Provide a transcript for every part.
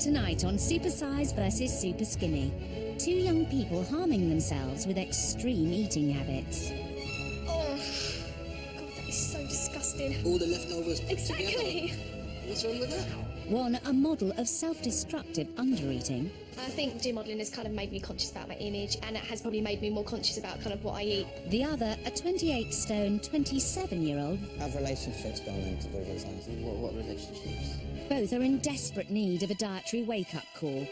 Tonight on Supersize versus Superskinny. Two young people harming themselves with extreme eating habits. Oh, God, that is so disgusting. All the leftovers put Exactly. together. What's wrong with that? One, a model of self-destructive undereating. I think gym modelling has kind of made me conscious about my image, and it has probably made me more conscious about kind of what I eat. The other, a 28-stone, 27-year-old. Have relationships gone into the designs? What relationships? Both are in desperate need of a dietary wake-up call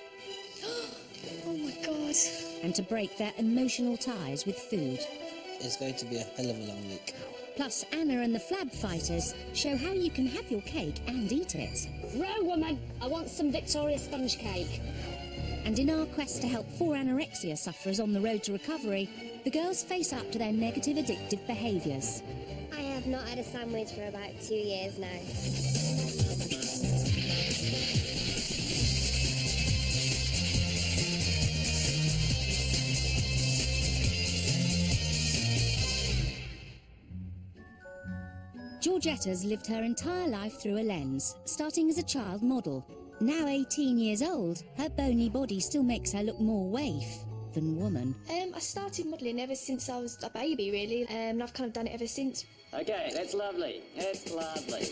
Oh my God. and to break their emotional ties with food. It's going to be a hell of a long week. Plus, Anna and the Flab Fighters show how you can have your cake and eat it. Row woman, I want some Victoria sponge cake. And in our quest to help 4 anorexia sufferers on the road to recovery, the girls face up to their negative addictive behaviours. I have not had a sandwich for about 2 years now. Georgetta's lived her entire life through a lens, starting as a child model. Now 18 years old, her bony body still makes her look more waif than woman. I started modelling ever since I was a baby, really, and I've kind of done it ever since. Okay, that's lovely. That's lovely.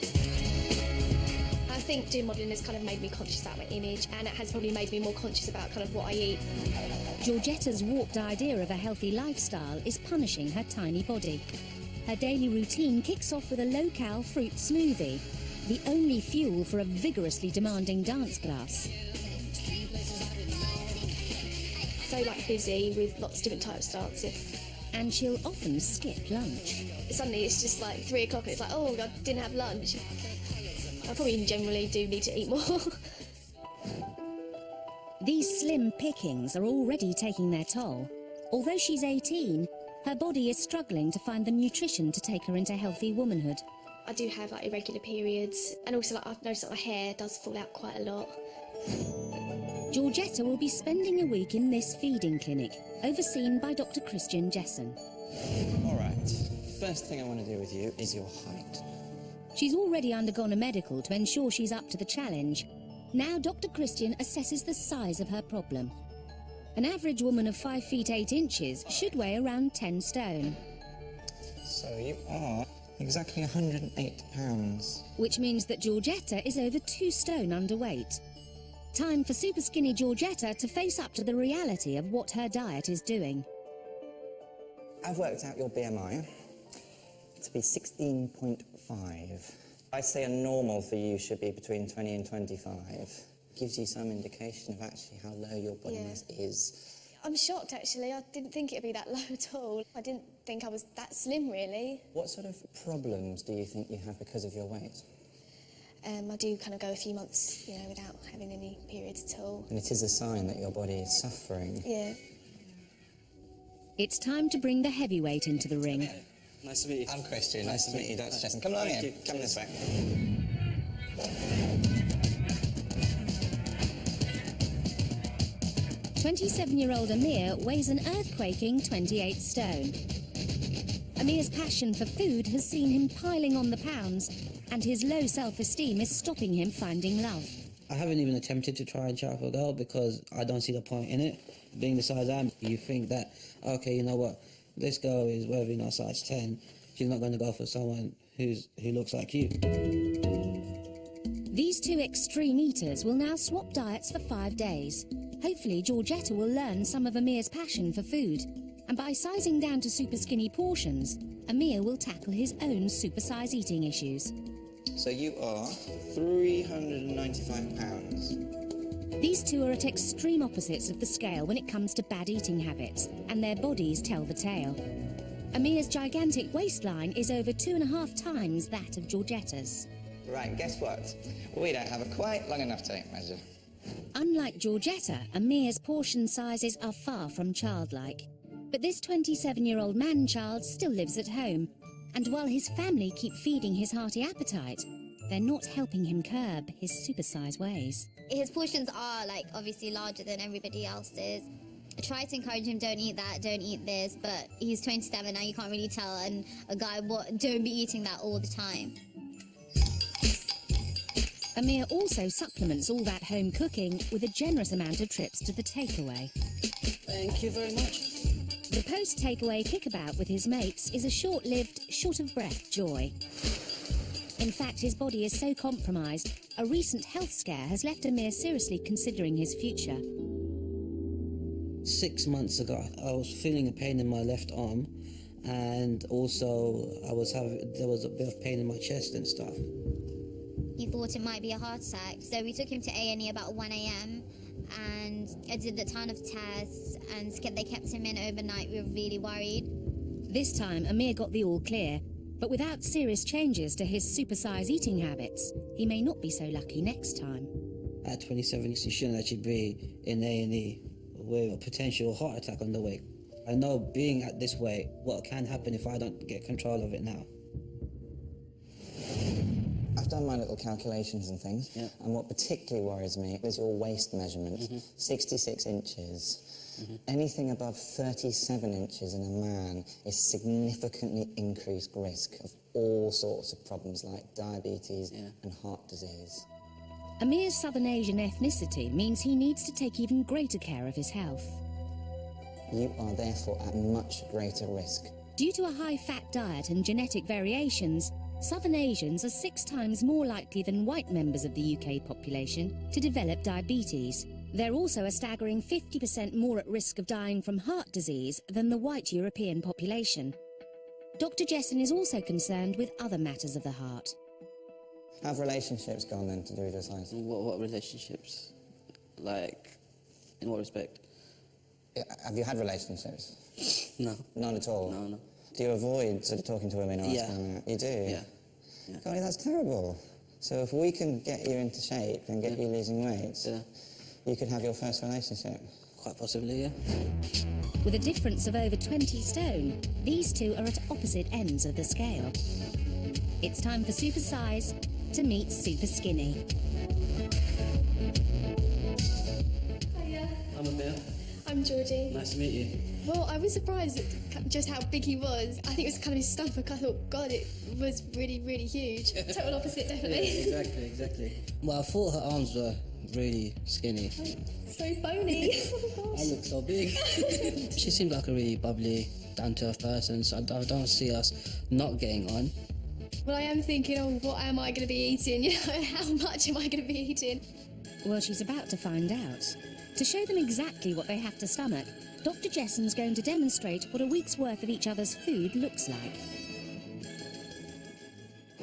I think gym modelling has kind of made me conscious about my image, and it has probably made me more conscious about kind of what I eat. Georgetta's warped idea of a healthy lifestyle is punishing her tiny body. Her daily routine kicks off with a low-cal fruit smoothie, the only fuel for a vigorously demanding dance class. So busy with lots of different types of dances. And she'll often skip lunch. Suddenly it's just 3 o'clock and it's oh God, didn't have lunch. I probably generally do need to eat more. These slim pickings are already taking their toll. Although she's 18, her body is struggling to find the nutrition to take her into healthy womanhood. I do have irregular periods, and also I've noticed that my hair does fall out quite a lot. Georgetta will be spending a week in this feeding clinic, overseen by Dr. Christian Jessen. All right. First thing I want to do with you is your height. She's already undergone a medical to ensure she's up to the challenge. Now Dr. Christian assesses the size of her problem. An average woman of 5 feet 8 inches should weigh around 10 stone. So you are exactly 108 pounds. Which means that Georgetta is over 2 stone underweight. Time for super skinny Georgetta to face up to the reality of what her diet is doing. I've worked out your BMI to be 16.5. I say a normal for you should be between 20 and 25. Gives you some indication of actually how low your body mass is. I'm shocked, actually. I didn't think it'd be that low at all. I didn't think I was that slim, really. What sort of problems do you think you have because of your weight? I do kind of go a few months, without having any periods at all. And it is a sign that your body is suffering. Yeah. It's time to bring the heavyweight into the ring. Nice to meet you. I'm Christian. Nice to meet you, Dr. Jessen. Come along here. Come this way. 27-year-old Amir weighs an earthquaking 28 stone. Amir's passion for food has seen him piling on the pounds, and his low self-esteem is stopping him finding love. I haven't even attempted to try and chat for a girl because I don't see the point in it. Being the size I am, you think that, okay, you know what, this girl is whether you're not size 10, she's not going to go for someone who looks like you. These two extreme eaters will now swap diets for 5 days. Hopefully, Georgetta will learn some of Amir's passion for food. And by sizing down to super skinny portions, Amir will tackle his own supersize eating issues. So you are 395 pounds. These two are at extreme opposites of the scale when it comes to bad eating habits, and their bodies tell the tale. Amir's gigantic waistline is over 2.5 times that of Georgetta's. Right, guess what? We don't have a quite long enough tape measure. Unlike Georgetta, Amir's portion sizes are far from childlike. But this 27-year-old man-child still lives at home, and while his family keep feeding his hearty appetite, they're not helping him curb his supersize ways. His portions are, obviously larger than everybody else's. I try to encourage him, don't eat that, don't eat this, but he's 27 now, you can't really tell a guy don't be eating that all the time. Amir also supplements all that home cooking with a generous amount of trips to the takeaway. Thank you very much. The post-takeaway kickabout with his mates is a short-lived, short-of-breath joy. In fact, his body is so compromised, a recent health scare has left Amir seriously considering his future. 6 months ago, I was feeling a pain in my left arm, and also there was a bit of pain in my chest and stuff. He thought it might be a heart attack, so we took him to A&E about 1 a.m. and I did a ton of tests, and they kept him in overnight. We were really worried. This time, Amir got the all clear, but without serious changes to his Supersize eating habits, he may not be so lucky next time. At 27, you shouldn't actually be in A&E with a potential heart attack on the way. I know being at this weight, what can happen if I don't get control of it now. I've done my little calculations and things, Yeah. and what particularly worries me is your waist measurement, 66 inches. Anything above 37 inches in a man is significantly increased risk of all sorts of problems like diabetes and heart disease. Amir's Southern Asian ethnicity means he needs to take even greater care of his health. You are therefore at much greater risk. Due to a high-fat diet and genetic variations, Southern Asians are 6 times more likely than white members of the UK population to develop diabetes. They're also a staggering 50% more at risk of dying from heart disease than the white European population. Dr. Jessen is also concerned with other matters of the heart. How have relationships gone then to do with your size? What relationships? Like, in what respect? Have you had relationships? No. None at all? No. Do you avoid sort of talking to women or asking them out? You do? Yeah. Golly, that's terrible. So if we can get you into shape and get you losing weight, you could have your first relationship. Quite possibly, yeah. With a difference of over 20 stone, these two are at opposite ends of the scale. It's time for Supersize to meet Superskinny. Hiya, I'm Amir. I'm Georgie. Nice to meet you. Well, I was surprised at just how big he was. I think it was kind of his stomach. I thought, God, it was really, really huge. Total opposite, definitely. Exactly. Well, I thought her arms were really skinny. So bony. Oh my I gosh. look so big. She seemed like a really bubbly, down-to-earth person, so I don't see us not getting on. Well, I am thinking, oh, what am I going to be eating? You know, how much am I going to be eating? Well, she's about to find out. To show them exactly what they have to stomach, Dr. Jessen's going to demonstrate what a week's worth of each other's food looks like.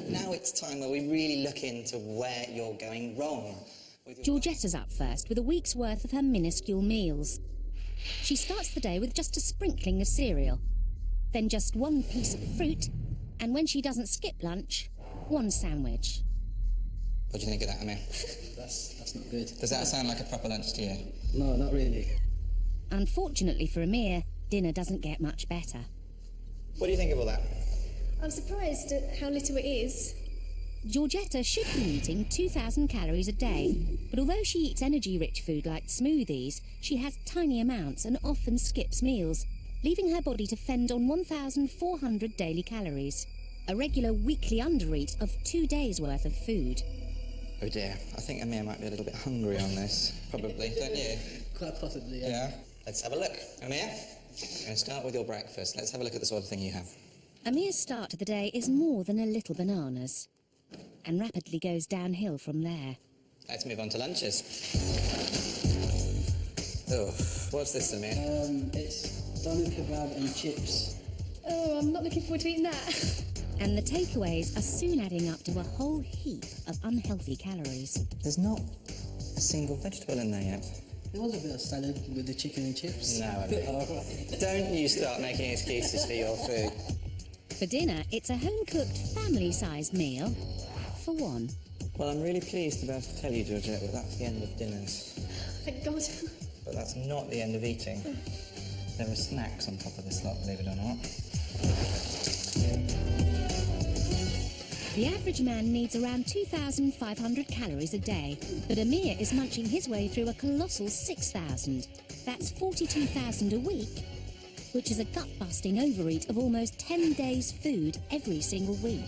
Now it's time where we really look into where you're going wrong. Georgetta's up first with a week's worth of her minuscule meals. She starts the day with just a sprinkling of cereal, then just one piece of fruit, and when she doesn't skip lunch, one sandwich. What do you think of that, Amir? That's not good. Does that sound like a proper lunch to you? No, not really. Unfortunately for Amir, dinner doesn't get much better. What do you think of all that? I'm surprised at how little it is. Georgetta should be eating 2,000 calories a day, but although she eats energy-rich food like smoothies, she has tiny amounts and often skips meals, leaving her body to fend on 1,400 daily calories, a regular weekly undereat of 2 days' worth of food. Oh dear, I think Amir might be a little bit hungry on this. Probably, don't you? Quite possibly, yeah. Yeah? Let's have a look. Amir, I'm going to start with your breakfast. Let's have a look at the sort of thing you have. Amir's start to the day is more than a little bananas, and rapidly goes downhill from there. Let's move on to lunches. Oh, what's this, Amir? It's doner kebab and chips. Oh, I'm not looking forward to eating that. And the takeaways are soon adding up to a whole heap of unhealthy calories. There's not a single vegetable in there yet. There was a bit of salad with the chicken and chips. No, Amir. Don't you start making excuses for your food. For dinner, it's a home-cooked, family-sized meal for one. Well, I'm really pleased to be able to tell you, Georgette, that that's the end of dinners. Thank God. But that's not the end of eating. There are snacks on top of this lot, believe it or not. The average man needs around 2,500 calories a day, but Amir is munching his way through a colossal 6,000. That's 42,000 a week, which is a gut-busting overeat of almost 10 days' food every single week.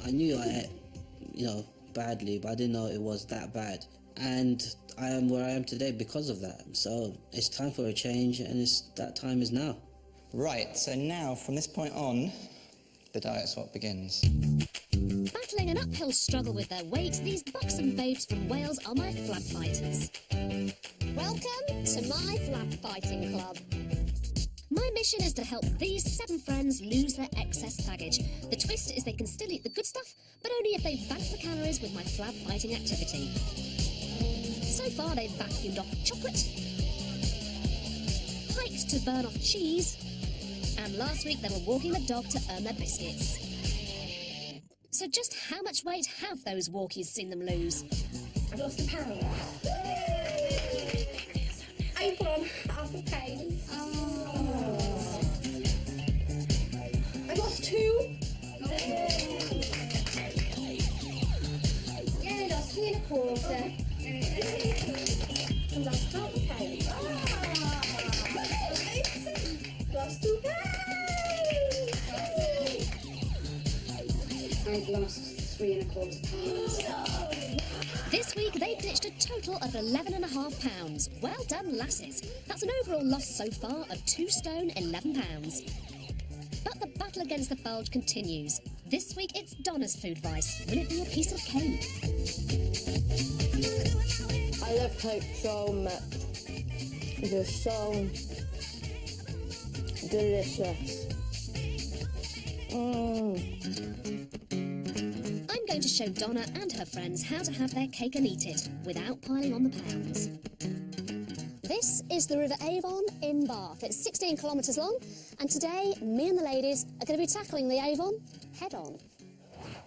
I knew I ate, badly, but I didn't know it was that bad. And I am where I am today because of that. So it's time for a change, and that time is now. Right, so now, from this point on, the diet swap begins. Battling an uphill struggle with their weight, these buxom babes from Wales are my flab fighters. Welcome to my flap fighting club. My mission is to help these 7 friends lose their excess baggage. The twist is they can still eat the good stuff, but only if they bank the calories with my flab fighting activity. So far, they've vacuumed off chocolate, hiked to burn off cheese, and last week they were walking the dog to earn their biscuits. So just how much weight have those walkies seen them lose? I've lost a pound. I put on half a pound. I lost 2. Yeah, I lost 3 1/4. I lost half a pound. Lost 2 pounds. I've lost 3 1/4 pounds. This week they ditched a total of 11.5 pounds. Well done, lasses. That's an overall loss so far of 2 stone 11 pounds. But the battle against the bulge continues. This week it's Donna's food vice. Will it be a piece of cake? I love cake so much. They're so delicious. I'm going to show Donna and her friends how to have their cake and eat it without piling on the pounds. This is the River Avon in Bath. It's 16 kilometres long, and today me and the ladies are going to be tackling the Avon head on.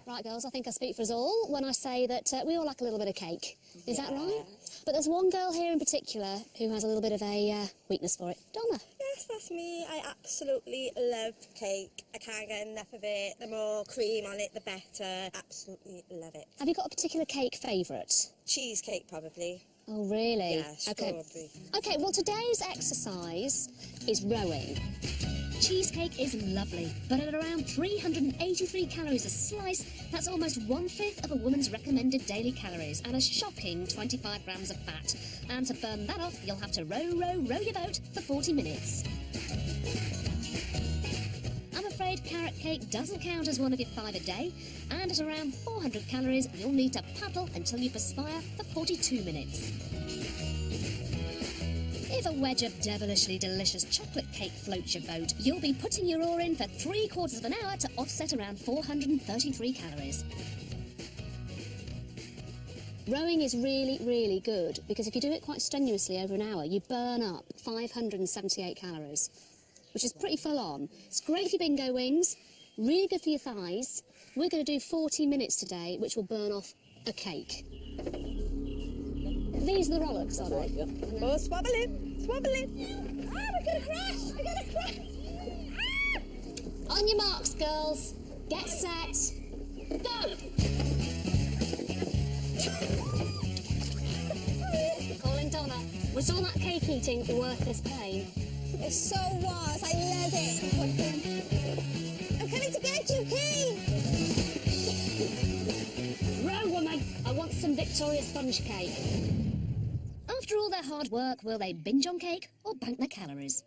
Right, girls, I think I speak for us all when I say that we all like a little bit of cake. Is that right? But there's one girl here in particular who has a little bit of a weakness for it. Donna. Yes, that's me. I absolutely love cake. I can't get enough of it. The more cream on it, the better. Absolutely love it. Have you got a particular cake favourite? Cheesecake, probably. Oh, really? Yeah, strawberry. Okay, well, today's exercise is rowing. Cheesecake is lovely, but at around 383 calories a slice, that's almost 1/5 of a woman's recommended daily calories and a shocking 25 grams of fat. And to burn that off, you'll have to row your boat for 40 minutes. I'm afraid carrot cake doesn't count as one of your 5 a day, and at around 400 calories, you'll need to paddle until you perspire for 42 minutes. If a wedge of devilishly delicious chocolate cake floats your boat, you'll be putting your oar in for 3/4 of an hour to offset around 433 calories. Rowing is really, really good because if you do it quite strenuously over an hour, you burn up 578 calories, which is pretty full on. It's great for your bingo wings, really good for your thighs. We're going to do 40 minutes today, which will burn off a cake. These are the rollocks, are they? Oh, swabbling, swabbling. Ah, we're going to crash. We're going to crash. Ah! On your marks, girls. Get set. Go! Calling Donna. Was all that cake eating worth this pain? It so was. I love it. I'm coming to get you, Kate. Row, woman. I want some Victoria sponge cake. After all their hard work, will they binge on cake or bank their calories?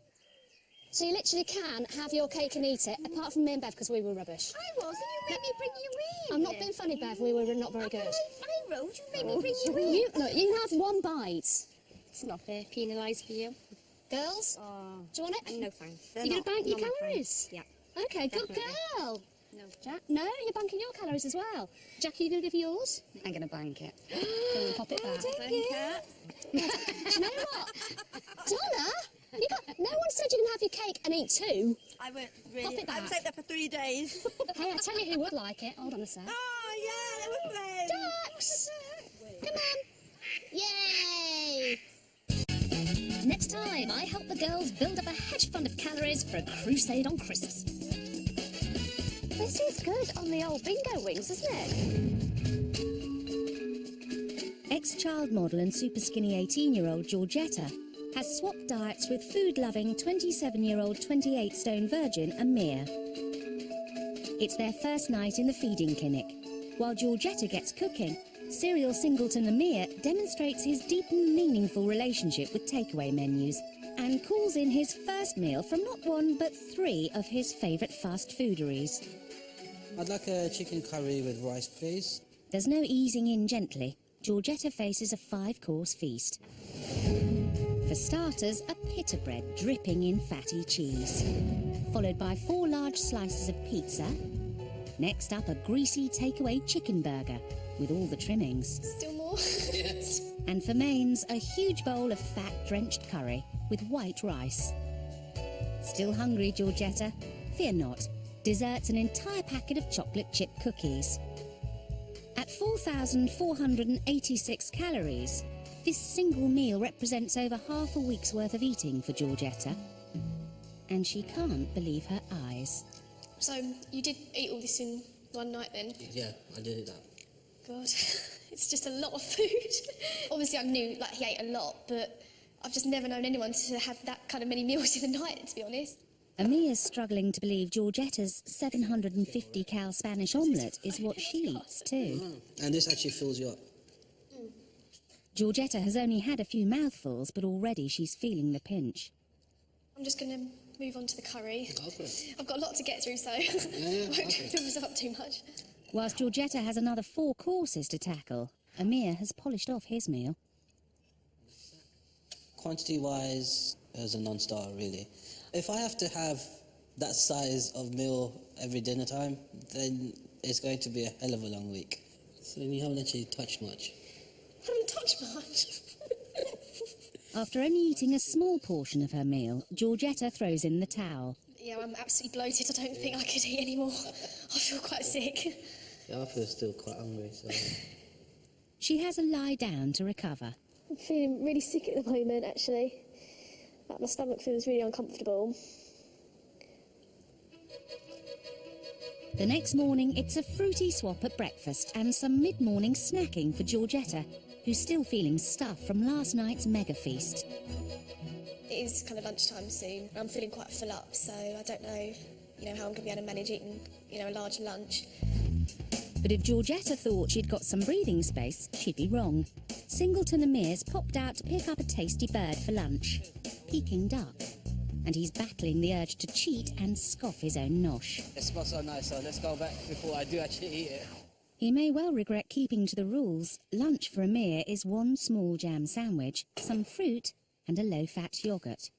So you literally can have your cake and eat it, apart from me and Bev, because we were rubbish. I wasn't. You made me bring you in. I'm not being funny, Bev. We were not very good. I rode. You made me bring you in. Look, you can have one bite. It's not fair. Penalised for you. Girls, do you want it? No thanks. You're going to bank your calories? Yeah. Okay, good Definitely. girl. No. Jack? No, you're banking your calories as well. Jack, are you going to give yours? I'm going to bank it. Go and pop it back. Thank you. Do you know what? Donna, no one said you can have your cake and eat 2. I went Pop really. it I was back. out there for 3 days. Hey, I tell you who would like it. Hold on a sec. Oh, yeah, that was fun. Jax! Come on. Yay! Next time, I help the girls build up a hedge fund of calories for a crusade on Christmas. This is good on the old bingo wings, isn't it? Ex-child model and Superskinny 18-year-old Georgetta has swapped diets with food-loving 27-year-old 28-stone virgin Amir. It's their first night in the feeding clinic. While Georgetta gets cooking, Serial singleton Amir demonstrates his deep and meaningful relationship with takeaway menus and calls in his first meal from not one but 3 of his favourite fast fooderies. I'd like a chicken curry with rice, please. There's no easing in gently. Georgetta faces a 5-course feast. For starters, a pita bread dripping in fatty cheese, followed by 4 large slices of pizza. Next up, a greasy takeaway chicken burger with all the trimmings. Still more? Yes. And for mains, a huge bowl of fat-drenched curry with white rice. Still hungry, Georgetta? Fear not. Dessert's an entire packet of chocolate chip cookies. At 4,486 calories, this single meal represents over half a week's worth of eating for Georgetta. And she can't believe her eyes. So, you did eat all this in one night then? Yeah, I did that. God, it's just a lot of food. Obviously, I knew he ate a lot, but I've just never known anyone to have that kind of many meals in a night, to be honest. Amir's struggling to believe Georgetta's 750-cal Spanish omelette is what she eats too. And this actually fills you up. Georgetta has only had a few mouthfuls, but already she's feeling the pinch. I'm just going to move on to the curry. Go for it. I've got a lot to get through, so yeah, won't okay. fill myself up too much. Whilst Georgetta has another 4 courses to tackle, Amir has polished off his meal. Quantity-wise, as a non-starter, really. If I have to have that size of meal every dinner time, then it's going to be a hell of a long week. So you haven't actually touched much. I haven't touched much. After only eating a small portion of her meal, Georgetta throws in the towel. Yeah, I'm absolutely bloated. I don't think I could eat anymore. I feel quite sick. Yeah, I feel still quite hungry, so... She has a lie down to recover. I'm feeling really sick at the moment, actually. My stomach feels really uncomfortable. The next morning, it's a fruity swap at breakfast and some mid-morning snacking for Georgetta, who's still feeling stuffed from last night's mega feast. It is kind of lunchtime soon. I'm feeling quite full up, so I don't know, how I'm going to be able to manage eating, a large lunch. But if Georgetta thought she'd got some breathing space, she'd be wrong. Singleton Amir's popped out to pick up a tasty bird for lunch. Peking duck. And he's battling the urge to cheat and scoff his own nosh. It smells so nice, so let's go back before I do actually eat it. He may well regret keeping to the rules. Lunch for Amir is 1 small jam sandwich, some fruit and a low-fat yoghurt.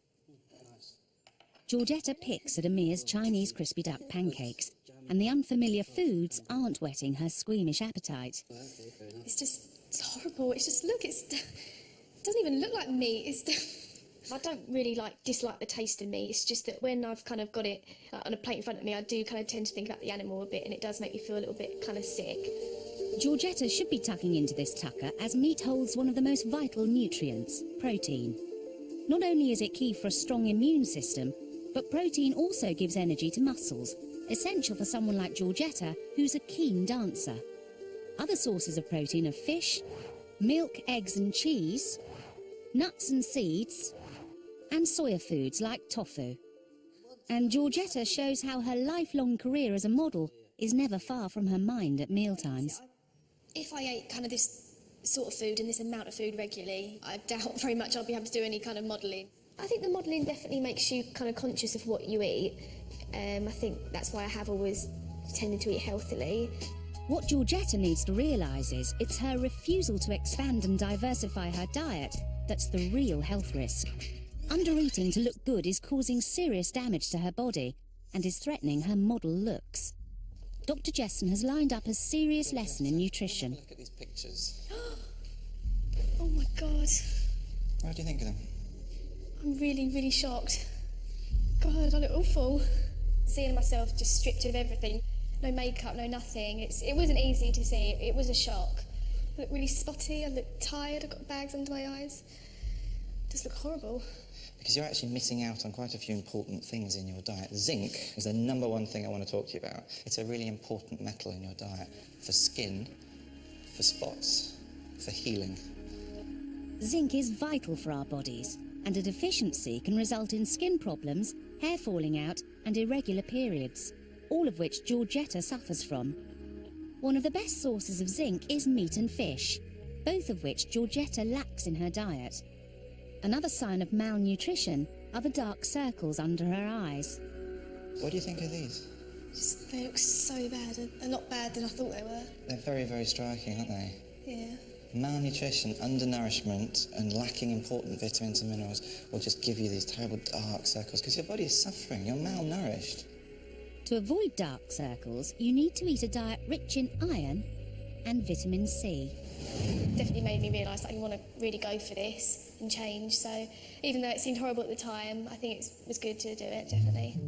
Georgetta picks at Amir's Chinese crispy duck pancakes, and the unfamiliar foods aren't whetting her squeamish appetite. It's horrible. It doesn't even look like meat. I don't really dislike the taste of meat. It's just that when I've kind of got it on a plate in front of me, I do kind of tend to think about the animal a bit, and it does make me feel a little bit kind of sick. Georgetta should be tucking into this tucker, as meat holds one of the most vital nutrients, protein. Not only is it key for a strong immune system, but protein also gives energy to muscles, essential for someone like Georgetta, who's a keen dancer. Other sources of protein are fish, milk, eggs and cheese, nuts and seeds, and soya foods like tofu. And Georgetta shows how her lifelong career as a model is never far from her mind at mealtimes. If I ate kind of this sort of food and this amount of food regularly, I doubt very much I'll be able to do any kind of modelling. I think the modelling definitely makes you kind of conscious of what you eat. I think that's why I have always tended to eat healthily. What Georgetta needs to realise is it's her refusal to expand and diversify her diet that's the real health risk. Undereating to look good is causing serious damage to her body and is threatening her model looks. Dr. Jessen has lined up a serious lesson in nutrition. Look at these pictures. Oh my God. What do you think of them? I'm really, really shocked. God, I look awful. Seeing myself just stripped of everything. No makeup, no nothing. It wasn't easy to see. It was a shock. I look really spotty, I look tired, I've got bags under my eyes. I just look horrible. Because you're actually missing out on quite a few important things in your diet. Zinc is the #1 thing I want to talk to you about. It's a really important metal in your diet for skin, for spots, for healing. Zinc is vital for our bodies, and a deficiency can result in skin problems, hair falling out, and irregular periods, all of which Georgetta suffers from. One of the best sources of zinc is meat and fish, both of which Georgetta lacks in her diet. Another sign of malnutrition are the dark circles under her eyes. What do you think of these? They look so bad. A lot better than I thought they were. They're very, very striking, aren't they? Yeah. Malnutrition, undernourishment, and lacking important vitamins and minerals will just give you these terrible dark circles because your body is suffering. You're malnourished. To avoid dark circles, you need to eat a diet rich in iron and vitamin C. Definitely made me realise that I want to really go for this and change. So even though it seemed horrible at the time, I think it was good to do it, definitely.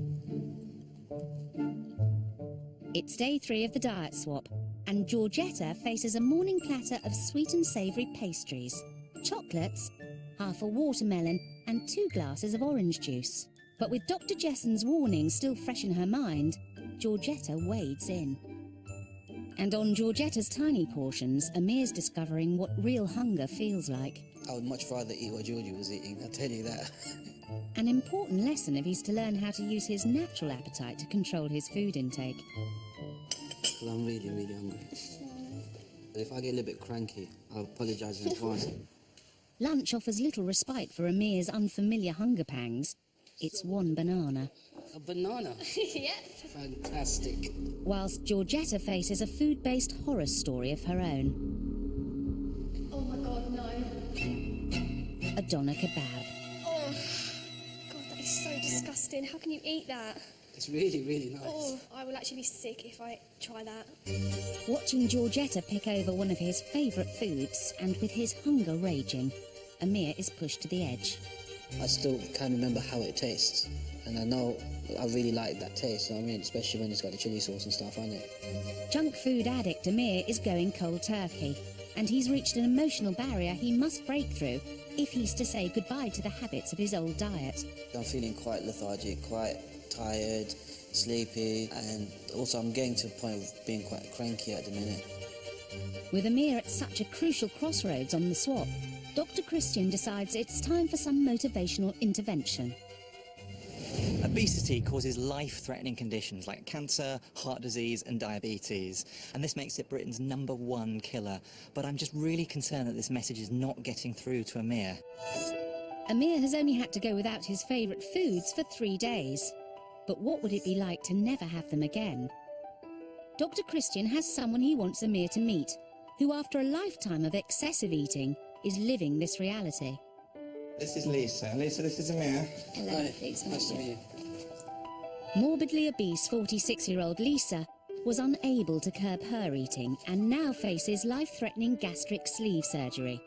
It's day 3 of the diet swap, and Georgetta faces a morning platter of sweet and savoury pastries, chocolates, half a watermelon and 2 glasses of orange juice. But with Dr. Jesson's warning still fresh in her mind, Georgetta wades in. And on Georgetta's tiny portions, Amir's discovering what real hunger feels like. I would much rather eat what Georgie was eating, I'll tell you that. An important lesson if he's to learn how to use his natural appetite to control his food intake. Well, I'm really, really hungry. But if I get a little bit cranky, I'll apologise in advance. Lunch offers little respite for Amir's unfamiliar hunger pangs. It's 1 banana. A banana? Yeah. Fantastic. Whilst Georgetta faces a food-based horror story of her own. Oh my God, no. A doner kebab. Oh, God, that is so disgusting. How can you eat that? It's really, really nice. Oh, I will actually be sick if I try that. Watching Georgetta pick over one of his favourite foods, and with his hunger raging, Amir is pushed to the edge. I still can't remember how it tastes. And I know I really like that taste, you know what I mean? Especially when it's got the chilli sauce and stuff on it. Junk food addict Amir is going cold turkey, and he's reached an emotional barrier he must break through if he's to say goodbye to the habits of his old diet. I'm feeling quite lethargic, quite tired, sleepy, and also I'm getting to a point of being quite cranky at the minute. With Amir at such a crucial crossroads on the swap, Dr. Christian decides it's time for some motivational intervention. Obesity causes life-threatening conditions like cancer, heart disease and diabetes, and this makes it Britain's #1 killer. But I'm just really concerned that this message is not getting through to Amir. Amir has only had to go without his favourite foods for 3 days. But what would it be like to never have them again? Dr. Christian has someone he wants Amir to meet, who after a lifetime of excessive eating is living this reality. This is Lisa. Lisa, this is Amir. Hello, Hi, please. nice to meet you. Morbidly obese 46-year-old Lisa was unable to curb her eating and now faces life-threatening gastric sleeve surgery.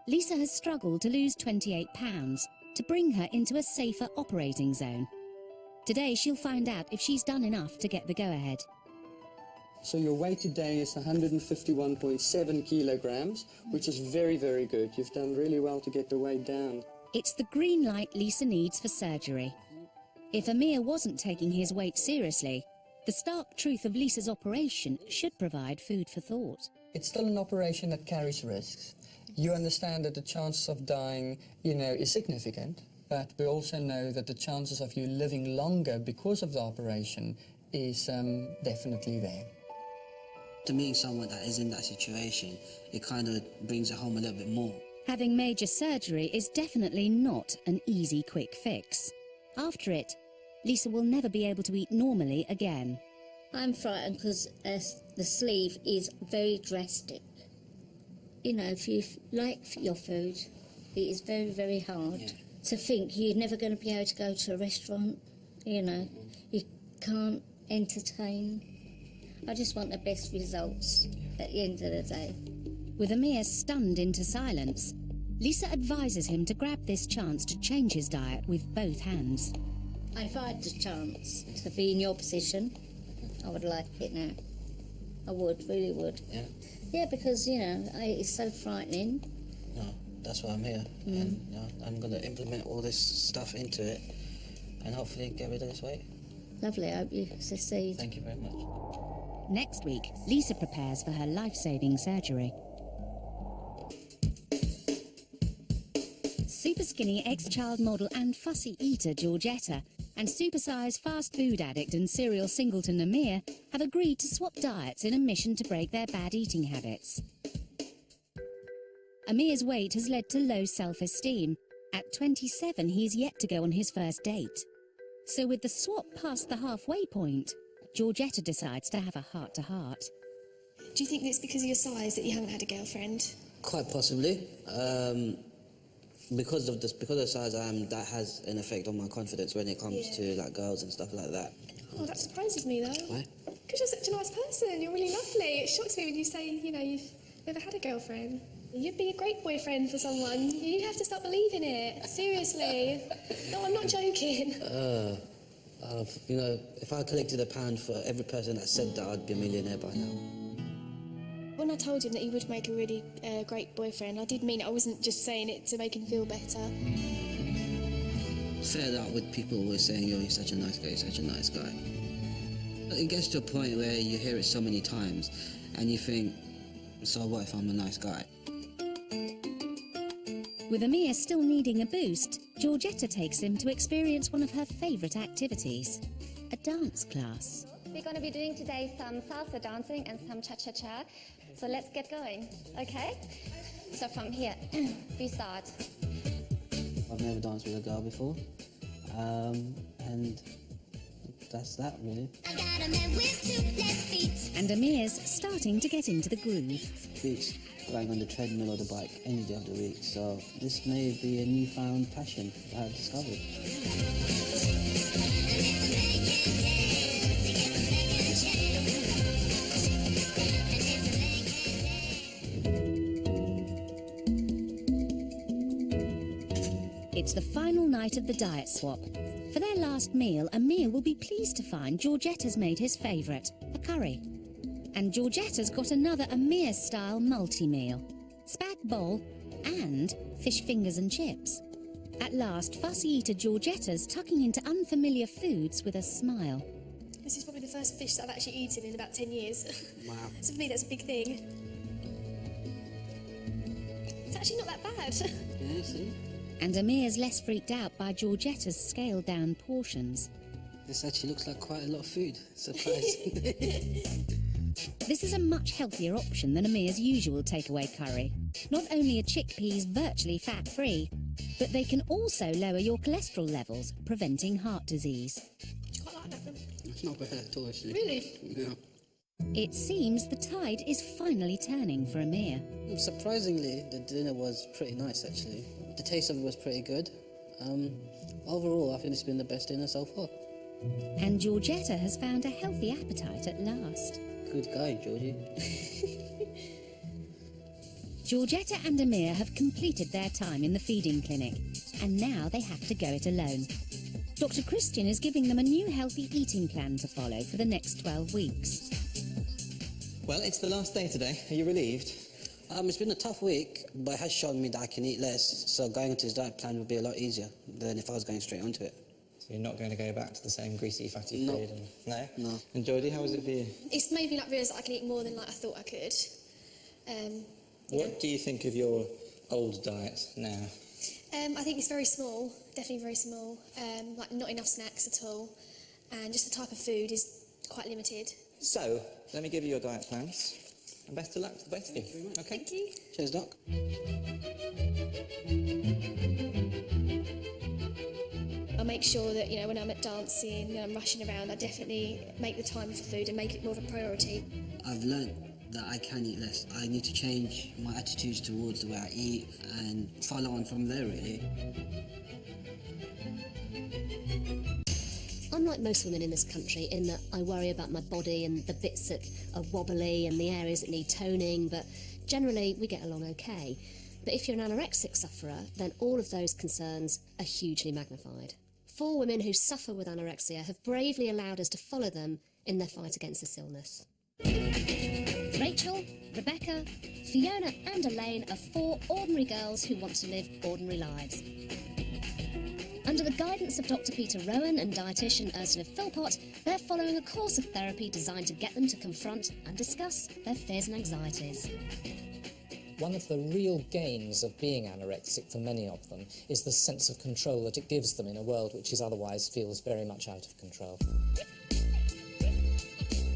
Lisa has struggled to lose 28 pounds to bring her into a safer operating zone. Today she'll find out if she's done enough to get the go-ahead. So your weight today is 151.7 kilograms, which is very, very good. You've done really well to get the weight down. It's the green light Lisa needs for surgery. If Amir wasn't taking his weight seriously, the stark truth of Lisa's operation should provide food for thought. It's still an operation that carries risks. You understand that the chances of dying, is significant, but we also know that the chances of you living longer because of the operation is definitely there. To meeting someone that is in that situation, it kind of brings it home a little bit more. Having major surgery is definitely not an easy, quick fix. After it, Lisa will never be able to eat normally again. I'm frightened because the sleeve is very drastic. If you like your food, it is very, very hard. Yeah. To think you're never going to be able to go to a restaurant, you can't entertain. I just want the best results at the end of the day. With Amir stunned into silence, Lisa advises him to grab this chance to change his diet with both hands. If I had the chance to be in your position, I would like it now. I would, really would. Yeah? Yeah, because, it's so frightening. No, that's why I'm here. And I'm going to implement all this stuff into it and hopefully get rid of this weight. Lovely, I hope you succeed. Thank you very much. Next week, Lisa prepares for her life-saving surgery. Superskinny ex-child model and fussy eater Georgetta and Supersize fast food addict and serial singleton Amir have agreed to swap diets in a mission to break their bad eating habits. Amir's weight has led to low self-esteem. At 27, he's yet to go on his first date. So with the swap past the halfway point, Georgetta decides to have a heart-to-heart. Do you think it's because of your size that you haven't had a girlfriend? Quite possibly. Because of the size I am, that has an effect on my confidence when it comes to like girls and stuff like that. Oh, that surprises me though. Why? Because you're such a nice person. You're really lovely. It shocks me when you say, you know, you've never had a girlfriend. You'd be a great boyfriend for someone. You have to start believing it. Seriously. No, I'm not joking. You know, if I collected £1 for every person that said that, I'd be a millionaire by now. When I told him that he would make a really great boyfriend, I did mean it. I wasn't just saying it to make him feel better. Fed up with people always saying, "Yo, you're such a nice guy, you're such a nice guy." It gets to a point where you hear it so many times, and you think, so what if I'm a nice guy? With Amir still needing a boost, Georgetta takes him to experience one of her favourite activities, a dance class. We're going to be doing today some salsa dancing and some cha-cha-cha. So let's get going, okay? So from here, we start. I've never danced with a girl before, and that's that, really. And Amir's starting to get into the groove. Beats going on the treadmill or the bike any day of the week, so this may be a newfound passion I have discovered. It's the final night of the diet swap. For their last meal, Amir will be pleased to find Georgetta's made his favourite, a curry. And Georgetta's got another Amir-style multi-meal, spag bowl and fish fingers and chips. At last, fussy eater Georgetta's tucking into unfamiliar foods with a smile. This is probably the first fish that I've actually eaten in about 10 years. Wow. So for me, that's a big thing. It's actually not that bad. Yeah, see? And Amir's less freaked out by Georgetta's scaled-down portions. This actually looks like quite a lot of food. Surprisingly. This is a much healthier option than Amir's usual takeaway curry. Not only are chickpeas virtually fat-free, but they can also lower your cholesterol levels, preventing heart disease. Do you quite like that? It's not bad at all, actually. Really? No. It seems the tide is finally turning for Amir. Surprisingly, the dinner was pretty nice, actually. The taste of it was pretty good. Overall, I think it's been the best dinner so far. And Georgetta has found a healthy appetite at last. Good guy, Georgie. Georgetta and Amir have completed their time in the feeding clinic, and now they have to go it alone. Dr. Christian is giving them a new healthy eating plan to follow for the next 12 weeks. Well, it's the last day today. Are you relieved? It's been a tough week, but it has shown me that I can eat less, so going into this diet plan would be a lot easier than if I was going straight onto it. So you're not going to go back to the same greasy, fatty No. food? No? No. And Jodie, how was it for you? It's made me realise that I can eat more than I thought I could. What do you think of your old diet now? I think it's very small, definitely very small. Not enough snacks at all, and just the type of food is quite limited. So, let me give you your diet plans, and best of luck to both of you. Okay? Thank you. Cheers, Doc. I make sure that, when I'm at dancing, I'm rushing around, I definitely make the time for food and make it more of a priority. I've learnt that I can eat less. I need to change my attitudes towards the way I eat and follow on from there, really. I'm like most women in this country in that I worry about my body and the bits that are wobbly and the areas that need toning, but generally we get along okay. But if you're an anorexic sufferer, then all of those concerns are hugely magnified. 4 women who suffer with anorexia have bravely allowed us to follow them in their fight against this illness. Rachel, Rebecca, Fiona and Elaine are 4 ordinary girls who want to live ordinary lives. Under the guidance of Dr. Peter Rowan and dietitian Ursula Philpott, they're following a course of therapy designed to get them to confront and discuss their fears and anxieties. One of the real gains of being anorexic for many of them is the sense of control that it gives them in a world which is otherwise feels very much out of control.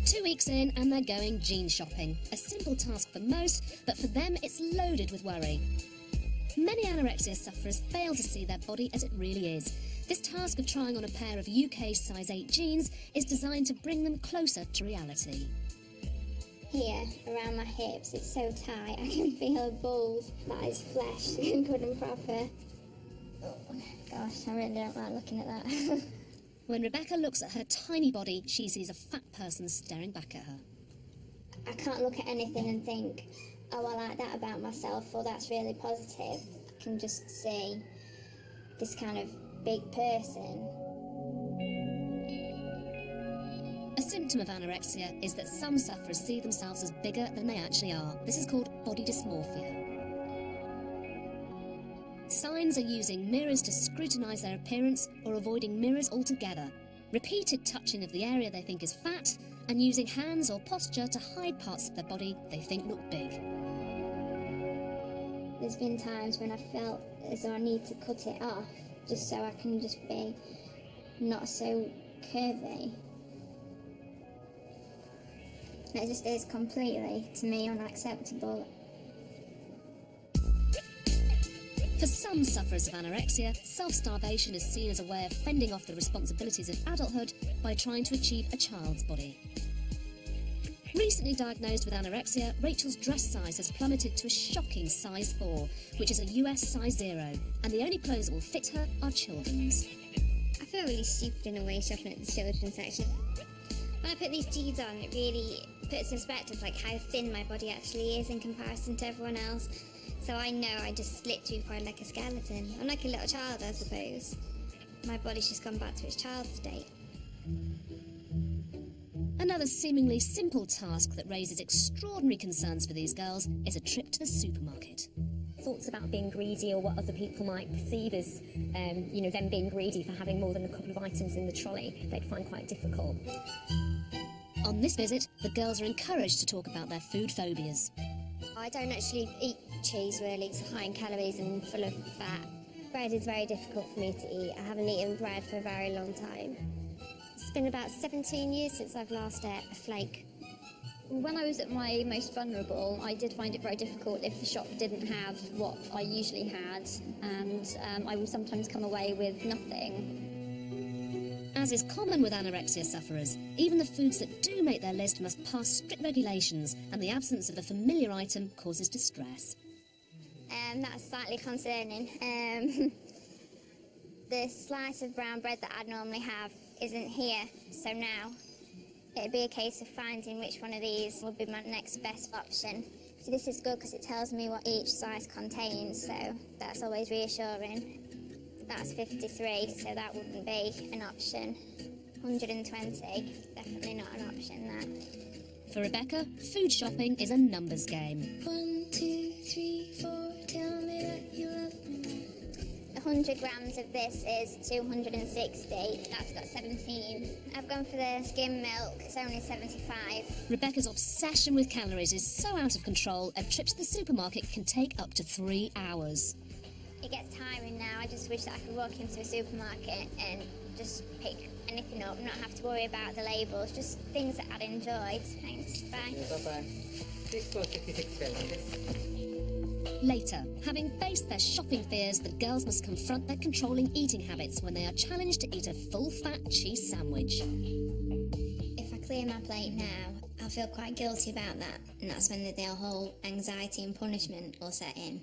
2 weeks in and they're going jean shopping. A simple task for most, but for them it's loaded with worry. Many anorexia sufferers fail to see their body as it really is. This task of trying on a pair of UK size 8 jeans is designed to bring them closer to reality. Here, around my hips, it's so tight, I can feel a bulge that is flesh good and proper. Oh, gosh, I really don't like looking at that. When Rebecca looks at her tiny body, she sees a fat person staring back at her. I can't look at anything and think, oh, I like that about myself, or that's really positive. I can just see this kind of big person. A symptom of anorexia is that some sufferers see themselves as bigger than they actually are. This is called body dysmorphia. Signs are using mirrors to scrutinise their appearance or avoiding mirrors altogether, repeated touching of the area they think is fat, and using hands or posture to hide parts of their body they think look big. There's been times when I felt as though I need to cut it off, just so I can just be not so curvy. It just is completely, to me, unacceptable. For some sufferers of anorexia, self-starvation is seen as a way of fending off the responsibilities of adulthood by trying to achieve a child's body. Recently diagnosed with anorexia, Rachel's dress size has plummeted to a shocking size 4, which is a US size 0, and the only clothes that will fit her are children's. I feel really stupid in a way shopping at the children's section. When I put these jeans on, it really puts in perspective like how thin my body actually is in comparison to everyone else. So I know I just literally quite like a skeleton. I'm like a little child, I suppose. My body's just gone back to its child state. Another seemingly simple task that raises extraordinary concerns for these girls is a trip to the supermarket. Thoughts about being greedy or what other people might perceive as, them being greedy for having more than a couple of items in the trolley, they'd find quite difficult. On this visit, the girls are encouraged to talk about their food phobias. I don't actually eat cheese really, it's high in calories and full of fat. Bread is very difficult for me to eat. I haven't eaten bread for a very long time. It's been about 17 years since I've last ate a flake. When I was at my most vulnerable, I did find it very difficult if the shop didn't have what I usually had, and I would sometimes come away with nothing. As is common with anorexia sufferers, even the foods that do make their list must pass strict regulations, and the absence of a familiar item causes distress. That's slightly concerning. The slice of brown bread that I'd normally have isn't here, so now it'd be a case of finding which one of these would be my next best option. So this is good because it tells me what each slice contains, so that's always reassuring. That's 53, so that wouldn't be an option. 120, definitely not an option, that. For Rebecca, food shopping is a numbers game. 1, 2, 3, 4, tell me that you love me. 100 grams of this is 260, that's got 17. I've gone for the skim milk, it's only 75. Rebecca's obsession with calories is so out of control, a trip to the supermarket can take up to 3 hours. It gets tiring now. I just wish that I could walk into a supermarket and just pick anything up, not have to worry about the labels, just things that I'd enjoy. Thanks, bye. Bye-bye. Later, having faced their shopping fears, the girls must confront their controlling eating habits when they are challenged to eat a full-fat cheese sandwich. If I clear my plate now, I'll feel quite guilty about that, and that's when the whole anxiety and punishment will set in.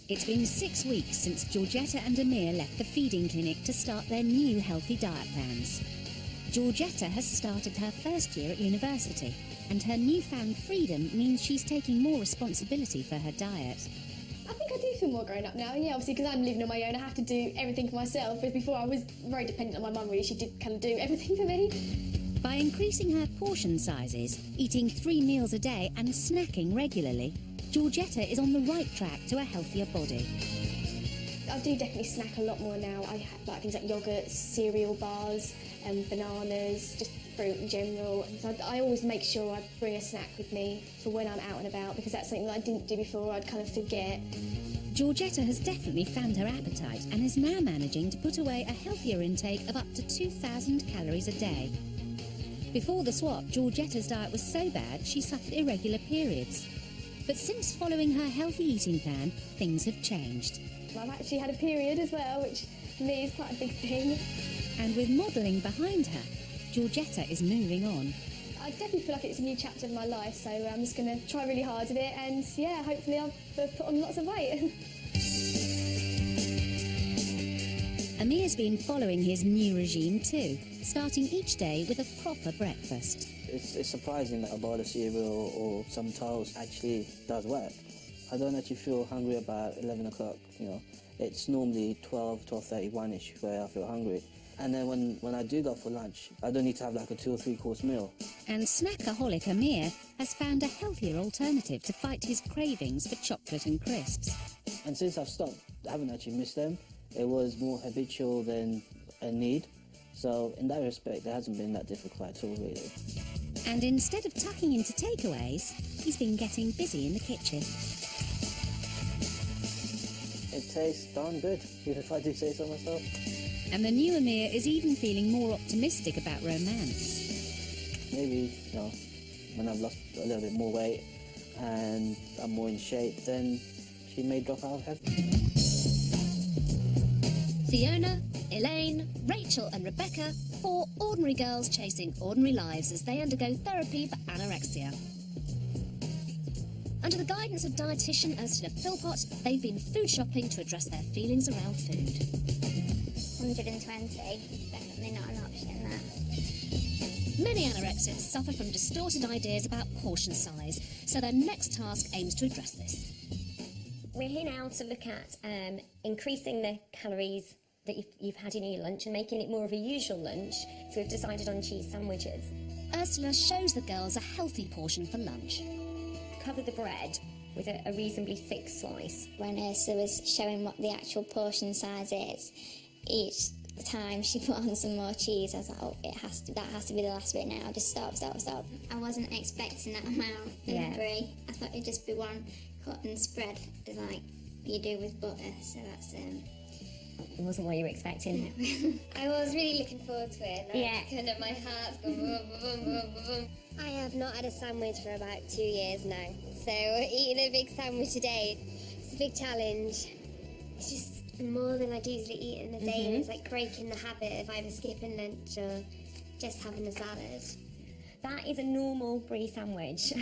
It's been 6 weeks since Georgetta and Amir left the feeding clinic to start their new healthy diet plans. Georgetta has started her first year at university, and her newfound freedom means she's taking more responsibility for her diet. I think I do feel more grown up now, yeah, obviously because I'm living on my own, I have to do everything for myself, whereas before I was very dependent on my mum, really, she did kind of do everything for me. By increasing her portion sizes, eating 3 meals a day and snacking regularly, Georgetta is on the right track to a healthier body. I do definitely snack a lot more now. I like things like yogurts, cereal bars, bananas, just fruit in general. And so I always make sure I bring a snack with me for when I'm out and about, because that's something that I didn't do before. I'd kind of forget. Georgetta has definitely found her appetite and is now managing to put away a healthier intake of up to 2,000 calories a day. Before the swap, Georgetta's diet was so bad she suffered irregular periods. But since following her healthy eating plan, things have changed. I've actually had a period as well, which for me is quite a big thing. And with modelling behind her, Georgetta is moving on. I definitely feel like it's a new chapter of my life, so I'm just going to try really hard at it, and yeah, hopefully I'll put on lots of weight. Amir's been following his new regime too, starting each day with a proper breakfast. It's surprising that a bowl of cereal or some toast actually does work. I don't actually feel hungry about 11 o'clock, you know. It's normally 12:31ish where I feel hungry. And then when I do go for lunch, I don't need to have like a 2 or 3 course meal. And snackaholic Amir has found a healthier alternative to fight his cravings for chocolate and crisps. And since I've stopped, I haven't actually missed them. It was more habitual than a need. So in that respect, it hasn't been that difficult at all, really. And instead of tucking into takeaways, he's been getting busy in the kitchen. It tastes darn good, even if I do say so myself. And the new Amir is even feeling more optimistic about romance. Maybe, you know, when I've lost a little bit more weight and I'm more in shape, then she may drop out of heaven. Fiona, Elaine, Rachel and Rebecca, 4 ordinary girls chasing ordinary lives as they undergo therapy for anorexia. Under the guidance of dietitian Ursula Philpott, they've been food shopping to address their feelings around food. 120, definitely not an option, that. Many anorexics suffer from distorted ideas about portion size, so their next task aims to address this. We're here now to look at increasing the calories that you've had in your lunch and making it more of a usual lunch, so we've decided on cheese sandwiches. Ursula shows the girls a healthy portion for lunch. Cover the bread with a reasonably thick slice. When Ursula was showing what the actual portion size is, each time she put on some more cheese, I was like, oh, that has to be the last bit now. Just stop. I wasn't expecting that amount of brie. I thought it'd just be one cut and spread, like you do with butter. So that's It wasn't what you were expecting. I was really looking forward to it. Kind of my heart's going boom, boom, boom, boom. I have not had a sandwich for about 2 years now. So eating a big sandwich a day, it's a big challenge. It's just more than I'd usually eat in a day, and it's like breaking the habit of either skipping lunch or just having a salad. That is a normal brie sandwich.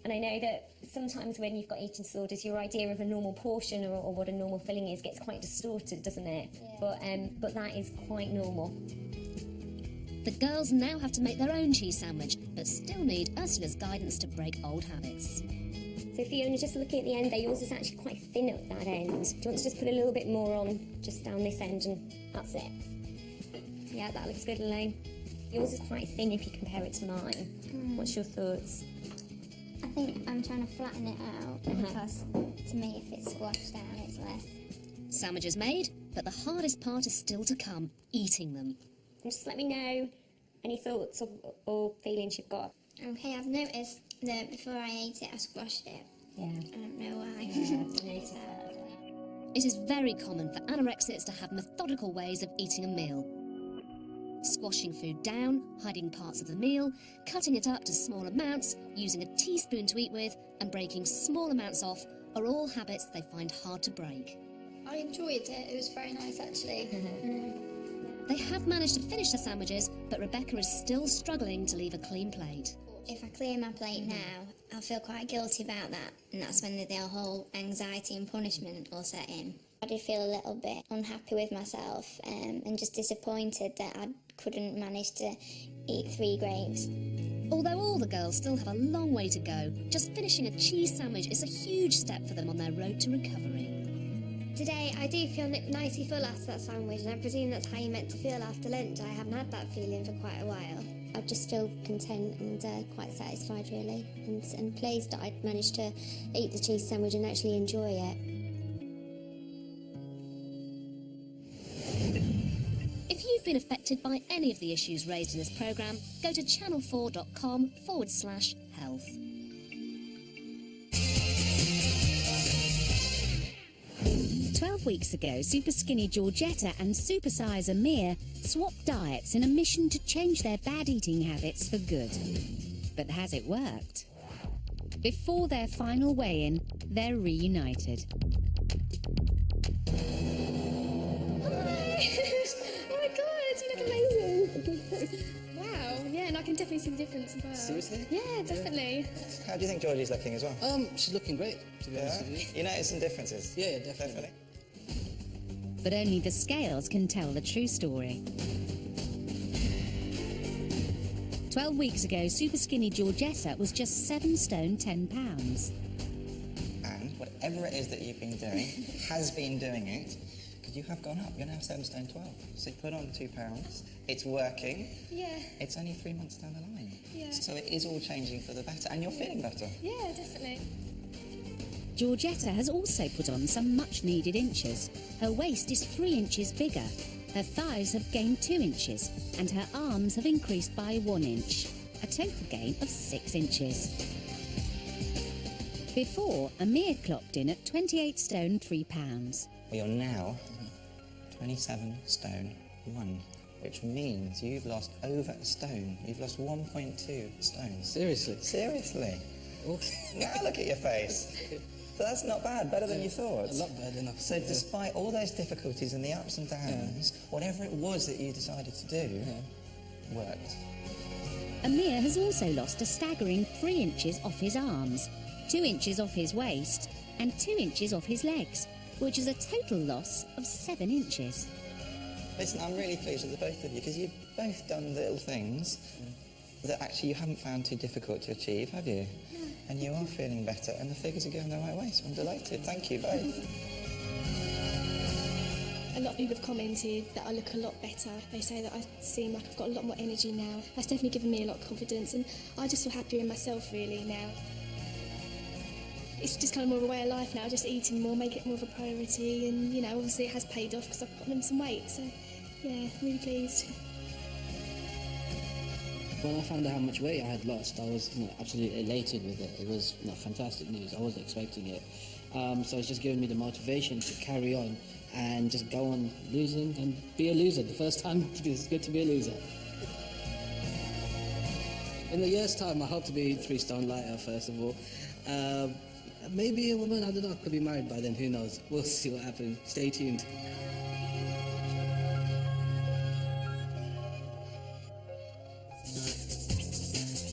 And I know that sometimes when you've got eating disorders, your idea of a normal portion or what a normal filling is gets quite distorted, doesn't it? Yeah. But that is quite normal. The girls now have to make their own cheese sandwich, but still need Ursula's guidance to break old habits. So Fiona, just looking at the end there, yours is actually quite thin at that end. Do you want to just put a little bit more on just down this end, and that's it? Yeah, that looks good, Elaine. Yours is quite thin if you compare it to mine. What's your thoughts? I think I'm trying to flatten it out because to me if it's squashed down it's less. Sandwiches made, but the hardest part is still to come, eating them. And just let me know any thoughts or feelings you've got. Okay, I've noticed that before I ate it I squashed it. Yeah. I don't know why. It is very common for anorexics to have methodical ways of eating a meal. Squashing food down, hiding parts of the meal, cutting it up to small amounts, using a teaspoon to eat with, and breaking small amounts off are all habits they find hard to break. I enjoyed it. It was very nice, actually. They have managed to finish their sandwiches, but Rebecca is still struggling to leave a clean plate. If I clear my plate now, I'll feel quite guilty about that, and that's when the whole anxiety and punishment will set in. I did feel a little bit unhappy with myself and just disappointed that I couldn't manage to eat 3 grapes. Although all the girls still have a long way to go, just finishing a cheese sandwich is a huge step for them on their road to recovery. Today I do feel nicely full after that sandwich, and I presume that's how you're meant to feel after lunch. I haven't had that feeling for quite a while. I just feel content and quite satisfied really, and pleased that I'd managed to eat the cheese sandwich and actually enjoy it. If you've you've been affected by any of the issues raised in this programme, go to channel4.com/health. 12 weeks ago, Superskinny Georgetta and Supersize Amir swapped diets in a mission to change their bad eating habits for good. But has it worked? Before their final weigh-in, they're reunited. Oh my god, you look amazing. Wow, yeah, and I can definitely see the difference as well. Seriously? Yeah, definitely. How do you think Georgie's looking as well? She's looking great, to be honest with you. You notice some differences? Yeah, definitely. But only the scales can tell the true story. 12 weeks ago, Superskinny Georgetta was just 7 stone 10 pounds. And whatever it is that you've been doing, has been doing it, because you have gone up. You're now 7 stone 12. So you put on 2 pounds. It's working. Yeah. It's only 3 months down the line. Yeah. So it is all changing for the better, and you're feeling better. Yeah, definitely. Georgetta has also put on some much-needed inches. Her waist is 3 inches bigger. Her thighs have gained 2 inches, and her arms have increased by 1 inch. A total gain of 6 inches. Before, Amir clocked in at 28 stone 3 pounds. Well, you're now 27 stone 1, which means you've lost over a stone. You've lost 1.2 stones. Seriously? Seriously. Now look at your face. So that's not bad, better than you thought. A lot better enough. So despite all those difficulties and the ups and downs, whatever it was that you decided to do, worked. Amir has also lost a staggering 3 inches off his arms, 2 inches off his waist, and 2 inches off his legs, which is a total loss of 7 inches. Listen, I'm really pleased with the both of you, because you've both done little things that actually you haven't found too difficult to achieve, have you? And you are feeling better, and the figures are going the right way, so I'm delighted. Thank you both. A lot of people have commented that I look a lot better. They say that I seem like I've got a lot more energy now. That's definitely given me a lot of confidence, and I just feel happier in myself really now. It's just kind of more of a way of life now, just eating more, make it more of a priority, and you know, obviously it has paid off because I've gotten some weight, so yeah, really pleased. When I found out how much weight I had lost, I was absolutely elated with it. It was fantastic news. I wasn't expecting it. So it's just giving me the motivation to carry on and just go on losing and be a loser. The first time it's good to be a loser. In a year's time, I hope to be 3 stone lighter, first of all. Maybe a woman, I don't know, could be married by then, who knows. We'll see what happens. Stay tuned.